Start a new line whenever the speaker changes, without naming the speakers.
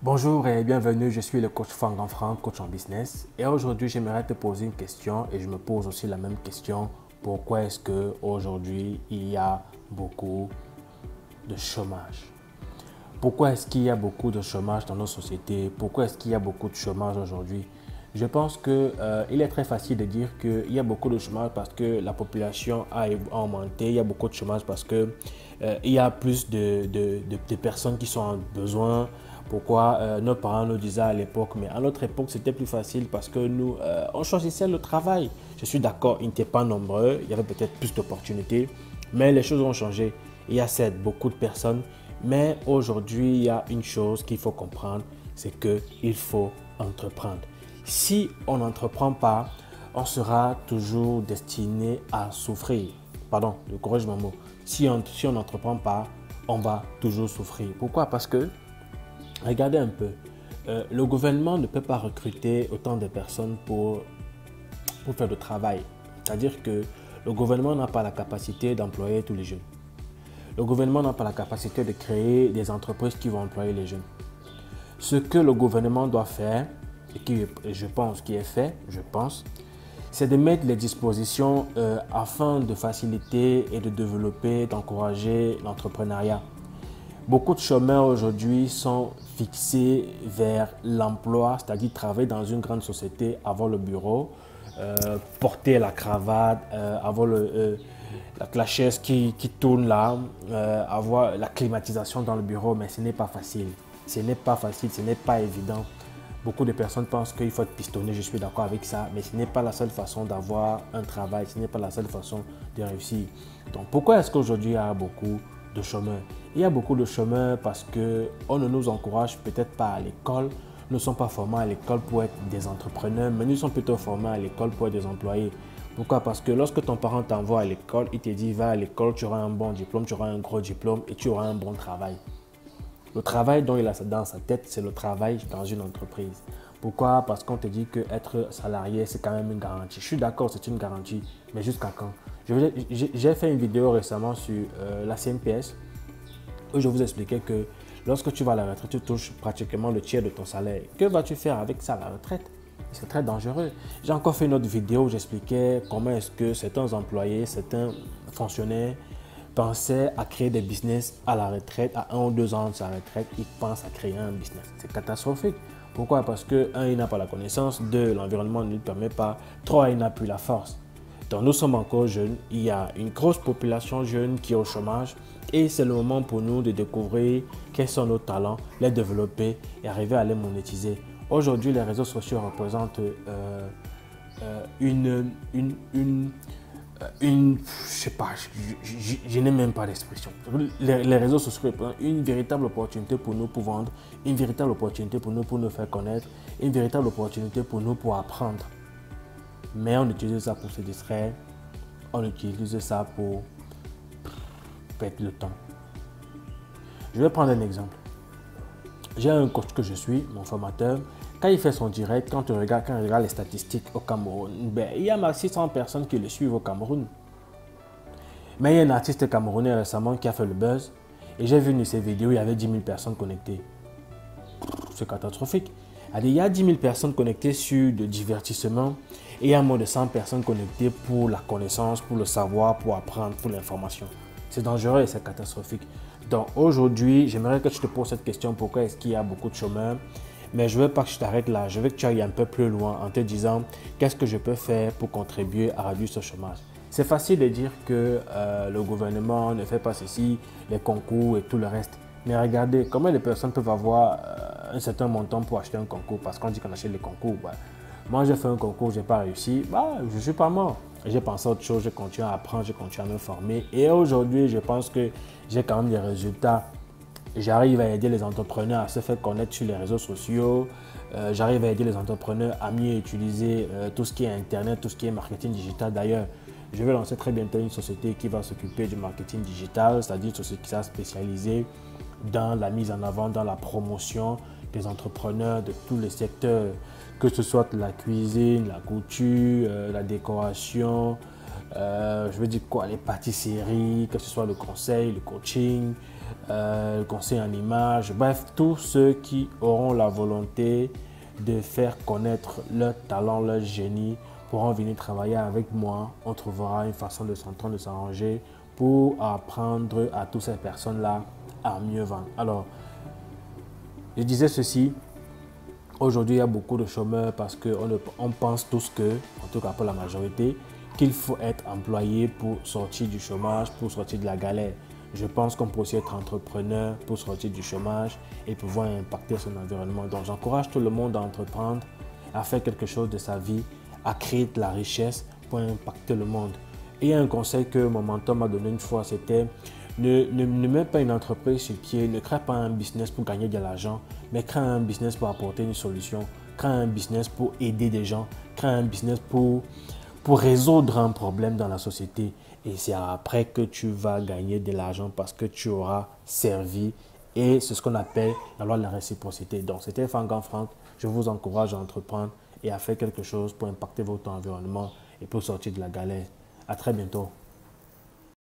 Bonjour et bienvenue, je suis le coach Franck Franck, coach en business. Et aujourd'hui, j'aimerais te poser une question et je me pose aussi la même question. Pourquoi est-ce qu'aujourd'hui, il y a beaucoup de chômage? Pourquoi est-ce qu'il y a beaucoup de chômage dans nos sociétés? Pourquoi est-ce qu'il y a beaucoup de chômage aujourd'hui? Je pense qu'il est très facile de dire qu'il y a beaucoup de chômage parce que la population a augmenté. Il y a beaucoup de chômage parce qu'il y a plus de personnes qui sont en besoin. Pourquoi nos parents nous disaient à l'époque, mais à notre époque, c'était plus facile parce que nous, on choisissait le travail. Je suis d'accord, ils n'étaient pas nombreux, il y avait peut-être plus d'opportunités, mais les choses ont changé. Il y a certes beaucoup de personnes, mais aujourd'hui, il y a une chose qu'il faut comprendre, c'est qu'il faut entreprendre. Si on n'entreprend pas, on sera toujours destiné à souffrir. Pardon, je corrige mon mot. Si on n'entreprend pas, on va toujours souffrir. Pourquoi? Parce que regardez un peu, le gouvernement ne peut pas recruter autant de personnes pour faire le travail. C'est-à-dire que le gouvernement n'a pas la capacité d'employer tous les jeunes. Le gouvernement n'a pas la capacité de créer des entreprises qui vont employer les jeunes. Ce que le gouvernement doit faire, et qui je pense qui est fait, c'est de mettre les dispositions afin de faciliter et de développer, d'encourager l'entrepreneuriat. Beaucoup de chômeurs aujourd'hui sont fixés vers l'emploi, c'est-à-dire travailler dans une grande société, avoir le bureau, porter la cravate, avoir la chaise qui tourne là, avoir la climatisation dans le bureau, mais ce n'est pas facile. Ce n'est pas facile, ce n'est pas évident. Beaucoup de personnes pensent qu'il faut être pistonné, je suis d'accord avec ça, mais ce n'est pas la seule façon d'avoir un travail, ce n'est pas la seule façon de réussir. Donc pourquoi est-ce qu'aujourd'hui il y a beaucoup de chômeurs? Il y a beaucoup de chômeurs parce qu'on ne nous encourage peut-être pas à l'école. Nous ne sommes pas formés à l'école pour être des entrepreneurs, mais nous sommes plutôt formés à l'école pour être des employés. Pourquoi? Parce que lorsque ton parent t'envoie à l'école, il te dit va à l'école, tu auras un bon diplôme, tu auras un gros diplôme et tu auras un bon travail. Le travail dont il a dans sa tête, c'est le travail dans une entreprise. Pourquoi? Parce qu'on te dit qu'être salarié, c'est quand même une garantie. Je suis d'accord, c'est une garantie, mais jusqu'à quand? J'ai fait une vidéo récemment sur la CNPS où je vous expliquais que lorsque tu vas à la retraite, tu touches pratiquement le tiers de ton salaire. Que vas-tu faire avec ça, la retraite? C'est très dangereux. J'ai encore fait une autre vidéo où j'expliquais comment est-ce que certains employés, certains fonctionnaires pensaient à créer des business à la retraite, à 1 ou 2 ans de sa retraite, ils pensent à créer un business. C'est catastrophique. Pourquoi? Parce que 1, il n'a pas la connaissance, 2, l'environnement ne lui permet pas, 3, il n'a plus la force. Donc nous sommes encore jeunes, il y a une grosse population jeune qui est au chômage et c'est le moment pour nous de découvrir quels sont nos talents, les développer et arriver à les monétiser. Aujourd'hui, les réseaux sociaux représentent je sais pas, je n'ai même pas d'expression. Les réseaux sociaux représentent une véritable opportunité pour nous pour vendre, une véritable opportunité pour nous faire connaître, une véritable opportunité pour nous pour apprendre. Mais on utilise ça pour se distraire, on utilise ça pour perdre le temps. Je vais prendre un exemple. J'ai un coach que je suis, mon formateur. Quand il fait son direct, quand il regarde les statistiques au Cameroun, il y a maximum 600 personnes qui le suivent au Cameroun. Mais il y a un artiste camerounais récemment qui a fait le buzz. Et j'ai vu une de ses vidéos, il y avait 10 000 personnes connectées. C'est catastrophique. Il y a 10 000 personnes connectées sur le divertissement et il y a moins de 100 personnes connectées pour la connaissance, pour le savoir, pour apprendre, pour l'information. C'est dangereux et c'est catastrophique. Donc aujourd'hui, j'aimerais que tu te poses cette question, pourquoi est-ce qu'il y a beaucoup de chômeurs? Mais je ne veux pas que je t'arrête là, je veux que tu ailles un peu plus loin en te disant qu'est-ce que je peux faire pour contribuer à réduire ce chômage. C'est facile de dire que le gouvernement ne fait pas ceci, les concours et tout le reste. Mais regardez, comment les personnes peuvent avoir un certain montant pour acheter un concours parce qu'on dit qu'on achète les concours. Ouais. Moi, j'ai fait un concours, je n'ai pas réussi. Je ne suis pas mort. J'ai pensé à autre chose, j'ai continué à apprendre, j'ai continué à me former. Et aujourd'hui, je pense que j'ai quand même des résultats. J'arrive à aider les entrepreneurs à se faire connaître sur les réseaux sociaux. J'arrive à aider les entrepreneurs à mieux utiliser tout ce qui est Internet, tout ce qui est marketing digital. D'ailleurs, je vais lancer très bientôt une société qui va s'occuper du marketing digital, c'est-à-dire une société qui s'est spécialisée dans la mise en avant, dans la promotion des entrepreneurs de tous les secteurs, que ce soit la cuisine, la couture, la décoration, je veux dire quoi, les pâtisseries, que ce soit le conseil, le coaching, conseil en images, bref, tous ceux qui auront la volonté de faire connaître leur talent, leur génie, pourront venir travailler avec moi. On trouvera une façon de s'entendre, de s'arranger pour apprendre à toutes ces personnes-là à mieux vendre. Alors, je disais ceci, aujourd'hui il y a beaucoup de chômeurs parce qu'on pense tous que, en tout cas pour la majorité, qu'il faut être employé pour sortir du chômage, pour sortir de la galère. Je pense qu'on peut aussi être entrepreneur pour sortir du chômage et pouvoir impacter son environnement. Donc j'encourage tout le monde à entreprendre, à faire quelque chose de sa vie, à créer de la richesse pour impacter le monde. Et un conseil que mon mentor m'a donné une fois, c'était ne mets pas une entreprise sur pied, ne crée pas un business pour gagner de l'argent, mais crée un business pour apporter une solution, crée un business pour aider des gens, crée un business pour résoudre un problème dans la société. Et c'est après que tu vas gagner de l'argent parce que tu auras servi. Et c'est ce qu'on appelle la loi de la réciprocité. Donc, c'était Fangan Franck. Je vous encourage à entreprendre et à faire quelque chose pour impacter votre environnement et pour sortir de la galère. À très bientôt.